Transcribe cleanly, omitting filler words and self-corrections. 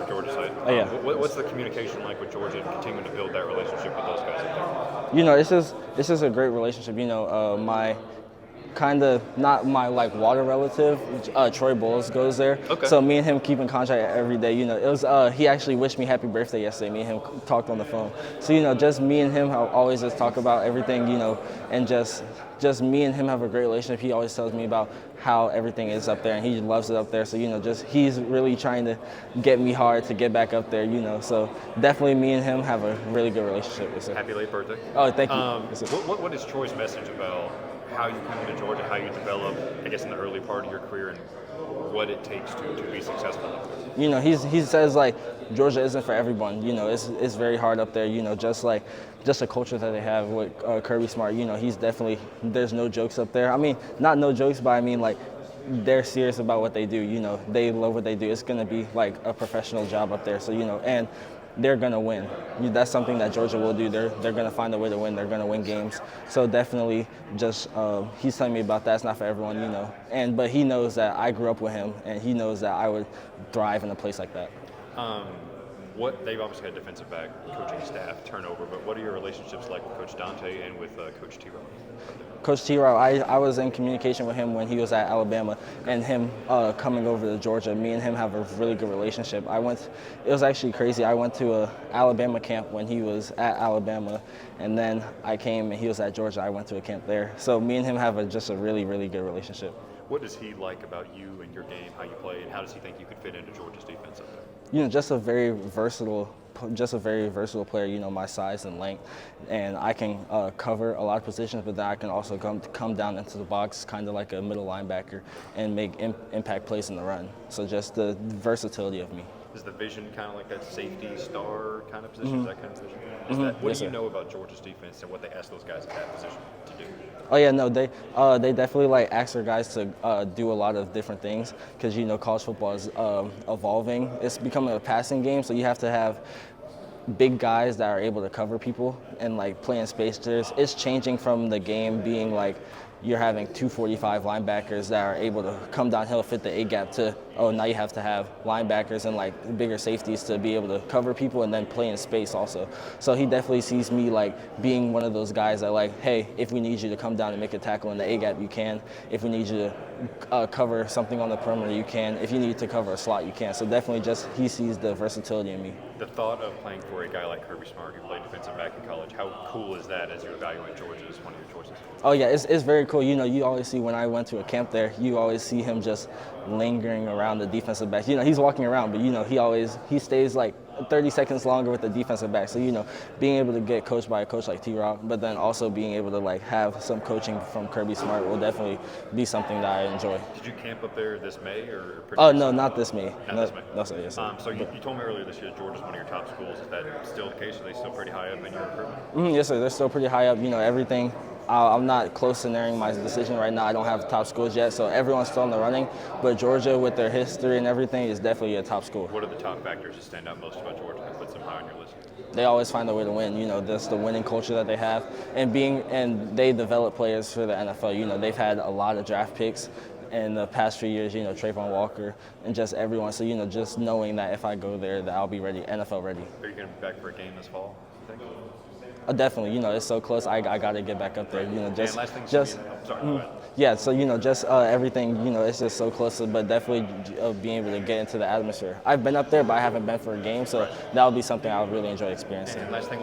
Georgia side. Oh, yeah. What's the communication like with Georgia and continuing to build that relationship with those guys up It's just a great relationship. My kind of not my like water relative, Troy Bowles goes there. Okay. So me and him keep in contact every day. It was he actually wished me happy birthday yesterday. Me and him talked on the phone. So just me and him always just talk about everything. And just me and him have a great relationship. He always tells me about how everything is up there, and he loves it up there. So just he's really trying to get me hard to get back up there. So definitely me and him have a really good relationship. there? Happy late birthday. Oh, thank you. What is Troy's message about how you come into Georgia, how you develop, I guess, in the early part of your career, and what it takes to be successful? He says like Georgia isn't for everyone. It's very hard up there. Just the culture that they have with Kirby Smart. He's definitely there's no jokes up there. I mean, not no jokes, but I mean like they're serious about what they do. They love what they do. It's gonna be like a professional job up there. So and they're gonna win. That's something that Georgia will do. They're gonna find a way to win. They're gonna win games. So definitely, just he's telling me about that. It's not for everyone, but he knows that I grew up with him, and he knows that I would thrive in a place like that. They've obviously had defensive back coaching staff turnover, but what are your relationships like with Coach Dante and with Coach T-Row? Coach T-Row, I was in communication with him when he was at Alabama, and him coming over to Georgia. Me and him have a really good relationship. It was actually crazy. I went to a Alabama camp when he was at Alabama, and then I came and he was at Georgia. I went to a camp there. So me and him have just a really, really good relationship. What does he like about you and your game, how you play, and how does he think you could fit into Georgia's defense up there? Just a very versatile player. My size and length, and I can cover a lot of positions, but then I can also come down into the box, kind of like a middle linebacker, and make impact plays in the run. So just the versatility of me. Is the vision kind of like that safety star kind of position? Is that kind of position? What do you know about Georgia's defense and what they ask those guys at that position to do? Oh yeah, no, they definitely ask their guys to do a lot of different things because college football is evolving. It's becoming a passing game, so you have to have big guys that are able to cover people and play in space. It's changing from the game being you're having 245 linebackers that are able to come downhill, fit the A-gap to, now you have to have linebackers and bigger safeties to be able to cover people and then play in space also. So he definitely sees me being one of those guys that hey, if we need you to come down and make a tackle in the A-gap, you can. If we need you to cover something on the perimeter, you can. If you need to cover a slot, you can. So definitely he sees the versatility in me. The thought of playing for a guy like Kirby Smart, who played defensive back in college, how cool is that as you evaluate Georgia as one of your choices? Oh yeah, it's very cool. You always see when I went to a camp there, you always see him just lingering around the defensive back. He's walking around, but he stays 30 seconds longer with the defensive back. So being able to get coached by a coach like T-Rock, but then also being able to have some coaching from Kirby Smart will definitely be something that I enjoy. Did you camp up there this May or? Oh no, not this May. This May. No, sir, yes, sir. So you told me earlier this year Georgia's one of your top schools. Is that still the case? Are they still pretty high up in your recruitment? Yes, sir. They're still pretty high up. Everything. I'm not close to narrowing my decision right now. I don't have top schools yet, so everyone's still in the running. But Georgia, with their history and everything, is definitely a top school. What are the top factors that stand out most about Georgia that puts them high on your list? They always find a way to win. That's the winning culture that they have, and they develop players for the NFL. They've had a lot of draft picks in the past few years. Trayvon Walker and just everyone. So just knowing that if I go there, that I'll be ready, NFL ready. Are you going to be back for a game this fall? You think? Definitely, it's so close. I got to get back up there. Yeah. So just everything. It's just so close. But definitely being able to get into the atmosphere. I've been up there, but I haven't been for a game. So that'll be something I'll really enjoy experiencing. And last thing.